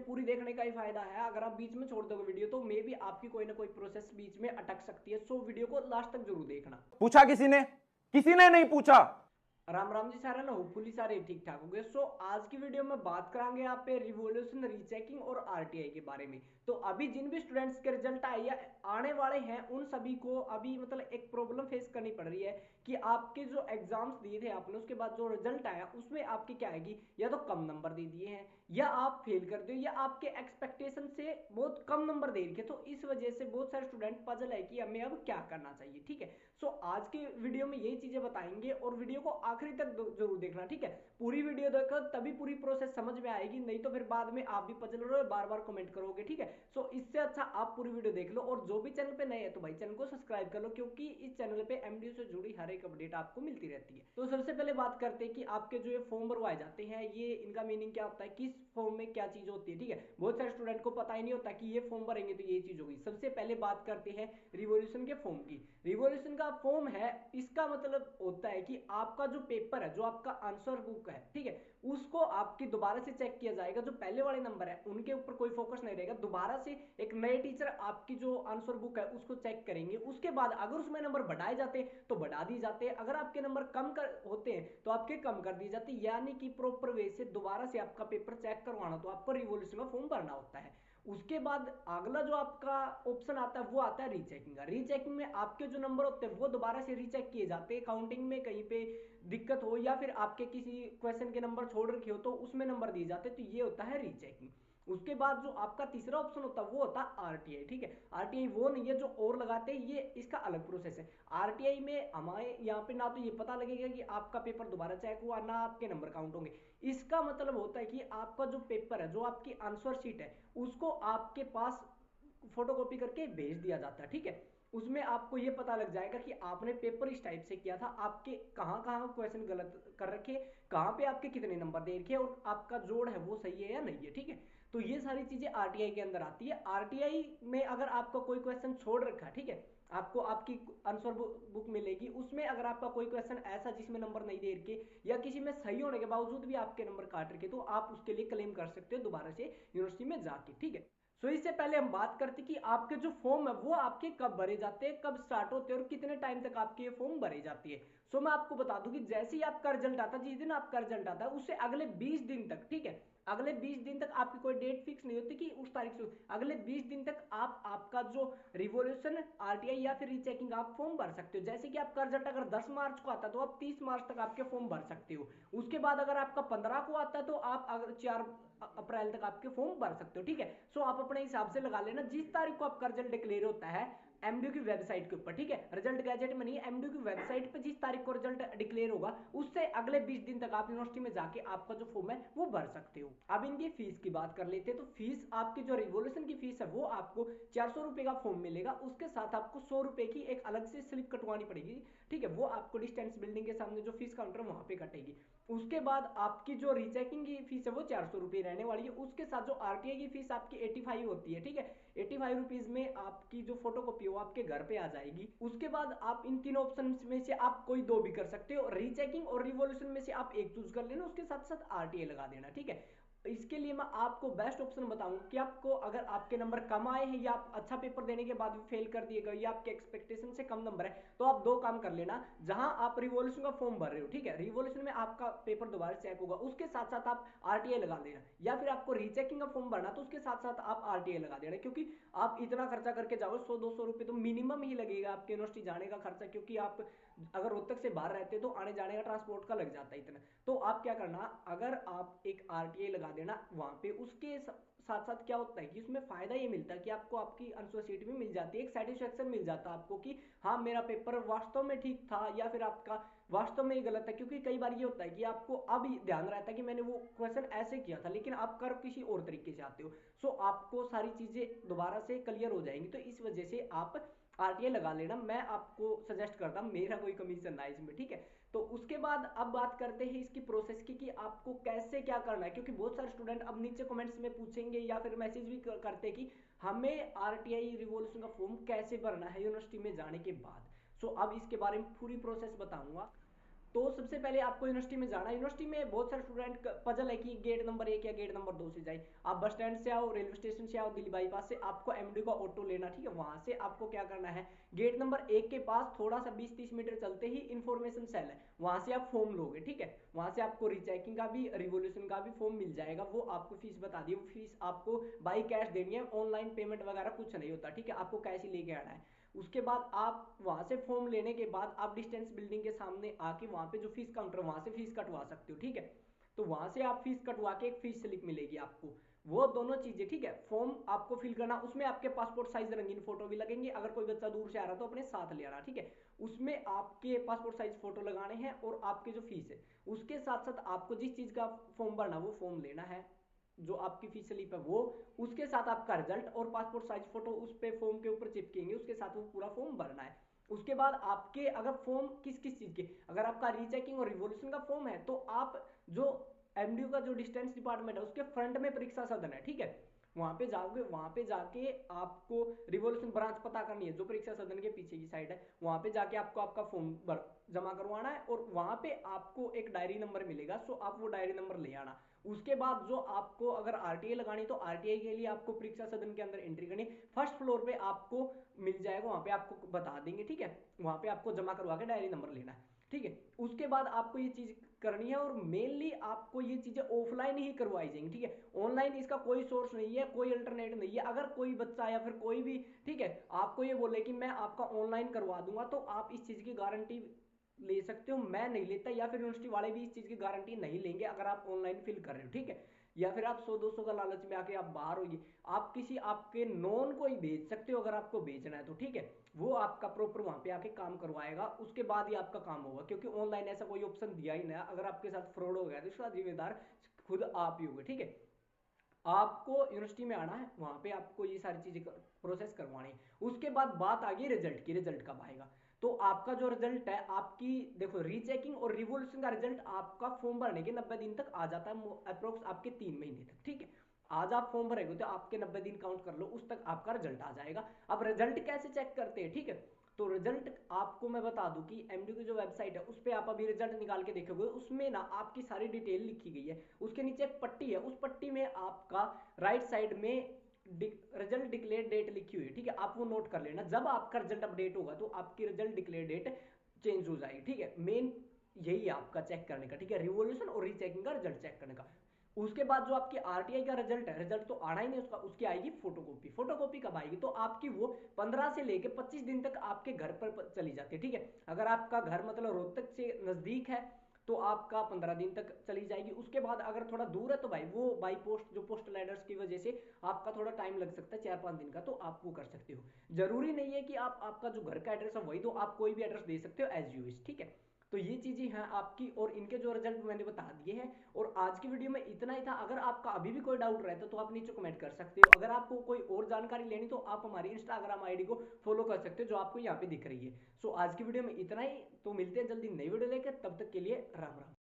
पूरी देखने का ही फायदा है। अगर आप बीच में छोड़ दोगे वीडियो तो मे भी आपकी कोई ना कोई प्रोसेस बीच में अटक सकती है। सो वीडियो को लास्ट तक जरूर देखना। पूछा किसी ने नहीं पूछा। राम राम जी सारे ना, होपफुली सारे ठीक ठाक हो गए। सो आज की वीडियो में बात करांगे यहाँ पे रिवॉल्यूशन, रीचेकिंग और आरटीआई के बारे में। तो अभी जिन भी स्टूडेंट्स के रिजल्ट आए या आने वाले हैं उन सभी को अभी मतलब एक प्रॉब्लम फेस करनी पड़ रही है कि आपके जो एग्जाम्स दिए थे आपने, उसके बाद जो रिजल्ट आया उसमें आपके क्या आएगी, या तो कम नंबर दे दिए हैं या आप फेल कर दो या आपके एक्सपेक्टेशन से बहुत कम नंबर दे रखे। तो इस वजह से बहुत सारे स्टूडेंट पजल है कि हमें अब क्या करना चाहिए। ठीक है, सो आज के वीडियो में यही चीजें बताएंगे और वीडियो को आखिरी तक जरूर देखना। ठीक है, पूरी वीडियो देखो तभी पूरी प्रोसेस समझ में आएगी, नहीं तो फिर बाद में आप भी पजल रहे हो, बार बार कमेंट करोगे। ठीक है, सो इससे अच्छा आप पूरी वीडियो देख लो। और जो भी चैनल पे नए है तो भाई चैनल को सब्सक्राइब कर लो, क्योंकि इस चैनल पे एमडीयू से जुड़ी हर एक अपडेट आपको मिलती रहती है। तो सबसे पहले बात करते हैं कि आपके जो ये फॉर्म भरवाए जाते हैं ये इनका मीनिंग क्या होता है, किस फॉर्म में क्या चीज होती है। ठीक है, बहुत सारे स्टूडेंट को पता ही नहीं होता कि ये फॉर्म भरेंगे तो ये चीज होगी। सबसे पहले बात करते हैं रिवॉल्यूशन के फॉर्म की। रिवॉल्यूशन का फॉर्म है, इसका मतलब होता है कि आपका जो पेपर है, जो आपका आंसर बुक है, ठीक है, उसको आपकी दोबारा से चेक किया जाएगा। जो पहले वाले नंबर है उनके ऊपर कोई फोकस नहीं रहेगा, दोबारा से एक नए टीचर आपकी जो आंसर बुक है उसको चेक करेंगे। उसके बाद अगर उसमें नंबर बढ़ाए जाते तो बढ़ा दी जाते, अगर आपके नंबर कम कर होते हैं तो आपके कम कर दी जाती। यानी कि प्रॉपर वे से दोबारा से आपका पेपर चेक करवाना तो आपको रिवॉल्यूशन का फॉर्म भरना होता है। उसके बाद अगला जो आपका ऑप्शन आता है वो आता है रीचेकिंग का। रीचेकिंग में आपके जो नंबर होते हैं वो दोबारा से रीचेक किए जाते हैं। काउंटिंग में कहीं पे दिक्कत हो या फिर आपके किसी क्वेश्चन के नंबर छोड़ रखे हो तो उसमें नंबर दिए जाते हैं, तो ये होता है रीचेकिंग। उसके बाद जो आपका तीसरा ऑप्शन होता है वो होता है आरटीआई। ठीक है, आरटीआई वो नहीं है जो और लगाते हैं, ये इसका अलग प्रोसेस है। आरटीआई में हमारे यहाँ पे ना तो ये पता लगेगा कि आपका पेपर दोबारा चेक हुआ, ना आपके नंबर काउंट होंगे। इसका मतलब होता है कि आपका जो पेपर है, जो आपकी आंसर शीट है, उसको आपके पास फोटोकॉपी करके भेज दिया जाता है। ठीक है, उसमें आपको ये पता लग जाएगा कि आपने पेपर इस टाइप से किया था, आपके कहाँ कहाँ क्वेश्चन गलत कर रखे, कहाँ पे आपके कितने नंबर दे रखे और आपका जोड़ है वो सही है या नहीं है। ठीक है, तो ये सारी चीजें आरटीआई के अंदर आती है। आरटीआई में अगर आपका कोई क्वेश्चन छोड़ रखा है, ठीक है, आपको आपकी आंसर बुक मिलेगी, उसमें अगर आपका कोई क्वेश्चन ऐसा जिसमें नंबर नहीं दे रखे या किसी में सही होने के बावजूद भी आपके नंबर काट रखे, तो आप उसके लिए क्लेम कर सकते हो दोबारा से यूनिवर्सिटी में जाके। ठीक है, सो इससे पहले हम बात करते कि आपके जो फॉर्म है वो आपके कब भरे जाते हैं, कब स्टार्ट होते हैं और कितने टाइम तक आपके ये फॉर्म भरे जाते हैं। सो मैं आपको बता दूं कि जैसे ही आपका रिजल्ट आता है, जिस दिन आपका रिजल्ट आता है उससे अगले 20 दिन तक, ठीक है, अगले 20 दिन तक आपकी कोई डेट फिक्स नहीं होती कि उस तारीख से, अगले 20 दिन तक आप आपका जो रिवॉल्यूशन, आरटीआई या फिर रीचेकिंग आप फॉर्म भर सकते हो। जैसे कि आपका रिजल्ट अगर 10 मार्च को आता है तो आप 30 मार्च तक आपके फॉर्म भर सकते हो। उसके बाद अगर आपका 15 को आता है तो आप अगर 4 अप्रैल तक आपके फॉर्म भर सकते हो। ठीक है, सो आप अपने हिसाब से लगा लेना जिस तारीख को आपका रिजल्ट डिक्लेयर होता है एमडीयू की वेबसाइट के ऊपर। ठीक है, रिजल्ट गैजेट में नहीं, एमडीयू की वेबसाइट पे जिस तारीख को रिजल्ट डिक्लेयर होगा उससे अगले 20 दिन तक आप यूनिवर्सिटी में जाके आपका जो फॉर्म है वो भर सकते हो। अब इनकी फीस की बात कर लेते हैं। तो फीस आपकी जो रिवॉल्यूशन की फीस है वो आपको 400 रुपए का फॉर्म मिलेगा, उसके साथ आपको 100 रुपए की एक अलग से स्लिप कटवानी पड़ेगी। ठीक है, वो आपको डिस्टेंस बिल्डिंग के सामने जो फीस काउंटर वहां पे कटेगी। उसके बाद आपकी जो रीचेकिंग की फीस है वो 400 रुपए रहने वाली है। उसके साथ जो आरटीआई की फीस आपकी 85 होती है। ठीक है, 85 रुपीज में आपकी जो फोटोकॉपी हो आपके घर पे आ जाएगी। उसके बाद आप इन तीनों ऑप्शन में से आप कोई दो भी कर सकते हो, रीचेकिंग और रिवॉल्यूशन में से आप एक चूज कर लेना, उसके साथ साथ आरटीआई लगा देना। ठीक है, इसके लिए मैं आपको बेस्ट ऑप्शन बताऊंगा कि आपको अगर आपके नंबर कम आए हैं या आप अच्छा पेपर देने के बाद भी फेल कर दिए गए या आपके एक्सपेक्टेशन से कम नंबर है, तो आप दो काम कर लेना। जहां आप रिवॉल्यूशन का फॉर्म भर रहे हो, ठीक है, रिवॉल्यूशन में आपका पेपर दोबारा चेक होगा, उसके साथ साथ आप आरटीआई लगा देना, या फिर आपको रीचेकिंग का फॉर्म भरना तो उसके साथ साथ आप आरटीआई लगा देना। क्योंकि आप इतना खर्चा करके जाओगे, 100-200 रुपए तो मिनिमम ही लगेगा आपके यूनिवर्सिटी जाने का खर्चा, क्योंकि आप अगर रोहतक से बाहर रहते तो आने जाने का ट्रांसपोर्ट का लग जाता है इतना। तो आप क्या करना, अगर आप एक आरटीआई लगा देना वहां पे, उसके साथ साथ क्या होता है कि उसमें फायदा ये मिलता है कि आपको आपकी आंसर शीट भी मिल जाती है, एक सेटिस्फेक्शन मिल जाता है आपको कि हाँ मेरा पेपर वास्तव में ठीक था या फिर आपका वास्तव में ही गलत है। क्योंकि कई बार ये होता है कि आपको अब ध्यान रहता है कि मैंने वो क्वेश्चन ऐसे किया था लेकिन आप कर किसी और तरीके से आते हो। सो आपको सारी चीजें दोबारा से क्लियर हो जाएंगी, तो इस वजह से आप आरटीआई लगा लेना, मैं आपको सजेस्ट करता हूं, मेरा कोई कमीशन ना इसमें। ठीक है, तो उसके बाद अब बात करते हैं इसकी प्रोसेस की कि आपको कैसे क्या करना है। क्योंकि बहुत सारे स्टूडेंट अब नीचे कमेंट्स में पूछेंगे या फिर मैसेज भी करते कि हमें आरटीआई रिवॉल्यूशन का फॉर्म कैसे भरना है यूनिवर्सिटी में जाने के बाद। सो अब इसके बारे में पूरी प्रोसेस बताऊंगा। तो सबसे पहले आपको यूनिवर्सिटी में जाना है। यूनिवर्सिटी में बहुत सारे स्टूडेंट पजल है कि गेट नंबर 1 या गेट नंबर 2 से जाए। आप बस स्टैंड से आओ, रेलवे स्टेशन से आओ, दिल्ली बाईपास से आपको एमडी का ऑटो लेना, ठीक है। वहां से आपको क्या करना है, गेट नंबर 1 के पास थोड़ा सा 20-30 मीटर चलते ही इन्फॉर्मेशन सेल है, वहां से आप फॉर्म लोगे, ठीक है। वहां से आपको रीचेकिंग का भी, रिवोल्यूशन का भी फॉर्म मिल जाएगा। वो आपको फीस बता दी, वो फीस आपको बाई कैश देनी है, ऑनलाइन पेमेंट वगैरह कुछ नहीं होता, ठीक है। आपको कैश ही लेके आना है। उसके बाद आप वहां से फॉर्म लेने के बाद आप डिस्टेंस बिल्डिंग के सामने आके वहां पे जो फीस काउंटर, वहां से फीस कटवा सकते हो, ठीक है। तो वहां से आप फीस कटवा के एक फीस स्लिप मिलेगी आपको, वो दोनों चीजें, ठीक है। फॉर्म आपको फिल करना, उसमें आपके पासपोर्ट साइज रंगीन फोटो भी लगेंगे, अगर कोई बच्चा दूर से आ रहा तो अपने साथ ले आना, ठीक है। उसमें आपके पासपोर्ट साइज फोटो लगाने हैं और आपकी जो फीस है उसके साथ साथ आपको जिस चीज का फॉर्म भरना वो फॉर्म लेना है, जो आपकी फीस स्लिप है वो, उसके साथ आपका रिजल्ट और पासपोर्ट साइज फोटो उस पे फॉर्म के ऊपर चिपकेंगे, उसके साथ वो पूरा फॉर्म भरना है। उसके बाद आपके अगर फॉर्म किस किस चीज के, अगर आपका रीचेकिंग और रिवोल्यूशन का फॉर्म है तो आप जो एमडीयू का जो डिस्टेंस डिपार्टमेंट है उसके फ्रंट में परीक्षा सदन है, ठीक है। वहां पे जाओगे, वहां पे जाके आपको रिवोल्यूशन ब्रांच पता करनी है जो परीक्षा सदन के पीछे की साइड है। वहां पे जाके आपको आपका फॉर्म जमा करवाना है और वहां पे आपको एक डायरी नंबर मिलेगा, सो आप वो डायरी नंबर ले आना। उसके बाद जो आपको अगर आरटीआई लगानी तो आरटीआई के लिए आपको परीक्षा सदन के अंदर एंट्री करनी, फर्स्ट फ्लोर पे आपको मिल जाएगा, वहां पे आपको बता देंगे, ठीक है। वहां पे आपको जमा करवा के डायरी नंबर लेना है, ठीक है। उसके बाद आपको ये चीज करनी है और मेनली आपको ये चीजें ऑफलाइन ही करवाई जाएंगी, ठीक है। ऑनलाइन इसका कोई सोर्स नहीं है, कोई अल्टरनेट नहीं है। अगर कोई बच्चा या फिर कोई भी, ठीक है, आपको ये बोले कि मैं आपका ऑनलाइन करवा दूंगा तो आप इस चीज की गारंटी ले सकते हो, मैं नहीं लेता, या फिर यूनिवर्सिटी वाले भी इस चीज की गारंटी नहीं लेंगे अगर आप ऑनलाइन फिल कर रहे हो, ठीक है। या फिर आप 100-200 का लालच में आके आप बाहर होइए, आप किसी आपके नॉन को ही भेज सकते हो अगर आपको भेजना है तो, ठीक है। वो आपका प्रॉपर वहां पे आके काम करवाएगा, उसके बाद ही आपका काम होगा, क्योंकि ऑनलाइन ऐसा कोई ऑप्शन दिया ही नहीं। अगर आपके साथ फ्रॉड हो गया तो इसका जिम्मेदार खुद आप ही होगे, ठीक है। आपको यूनिवर्सिटी में आना है, वहां पे आपको ये सारी चीजें प्रोसेस करवानी है। उसके बाद बात आ गई रिजल्ट की, रिजल्ट कब आएगा। तो आपका जो रिजल्ट है, आपकी देखो रीचेकिंग और रिवोल्यूशन का रिजल्ट आपका फॉर्म भरने के 90 दिन तक आ जाता है, अप्रोक्स आपके 3 महीने तक, ठीक है। आज आप फॉर्म भरेंगे तो आपके 90 दिन काउंट कर लो, उस तक आपका रिजल्ट आ जाएगा। अब रिजल्ट कैसे चेक करते हैं, ठीक है। तो रिजल्ट आपको मैं बता दूं कि एमडी की जो वेबसाइट है उस पर आप अभी रिजल्ट निकाल के देखोगे, उसमें ना आपकी सारी डिटेल लिखी गई है। उसके नीचे एक पट्टी है, उस पट्टी में आपका राइट साइड में रिजल्ट डिक्लेयर डेट लिखी हुई है, ठीक है। आप वो नोट कर लेना, जब आपका रिजल्ट अपडेट होगा तो आपकी रिजल्ट डिक्लेयर डेट चेंज हो जाएगी, ठीक है। मेन यही है आपका चेक करने का, ठीक है, रिवोल्यूशन और रीचेकिंग का रिजल्ट चेक करने का। उसके बाद जो आपकी आरटीआई का रिजल्ट है, रिजल्ट तो आना ही नहीं उसका, उसकी आएगी फोटोकॉपी। फोटोकॉपी कब आएगी, तो आपकी वो 15 से लेके 25 दिन तक आपके घर पर चली जाती है, ठीक है। अगर आपका घर मतलब रोहतक से नजदीक है तो आपका 15 दिन तक चली जाएगी। उसके बाद अगर थोड़ा दूर है तो भाई वो बाई पोस्ट, जो पोस्टल एड्रेस की वजह से आपका थोड़ा टाइम लग सकता है, 4-5 दिन का, तो आप वो कर सकते हो। जरूरी नहीं है कि आप आपका जो घर का एड्रेस है वही दो, आप कोई भी एड्रेस दे सकते हो एज यू विश, ठीक है। तो ये चीजें हैं आपकी, और इनके जो रिजल्ट मैंने बता दिए हैं। और आज की वीडियो में इतना ही था। अगर आपका अभी भी कोई डाउट रहता तो आप नीचे कमेंट कर सकते हो। अगर आपको कोई और जानकारी लेनी तो आप हमारी इंस्टाग्राम आईडी को फॉलो कर सकते हो, जो आपको यहाँ पे दिख रही है। सो आज की वीडियो में इतना ही, तो मिलते हैं जल्दी नई वीडियो लेकर, तब तक के लिए राम राम।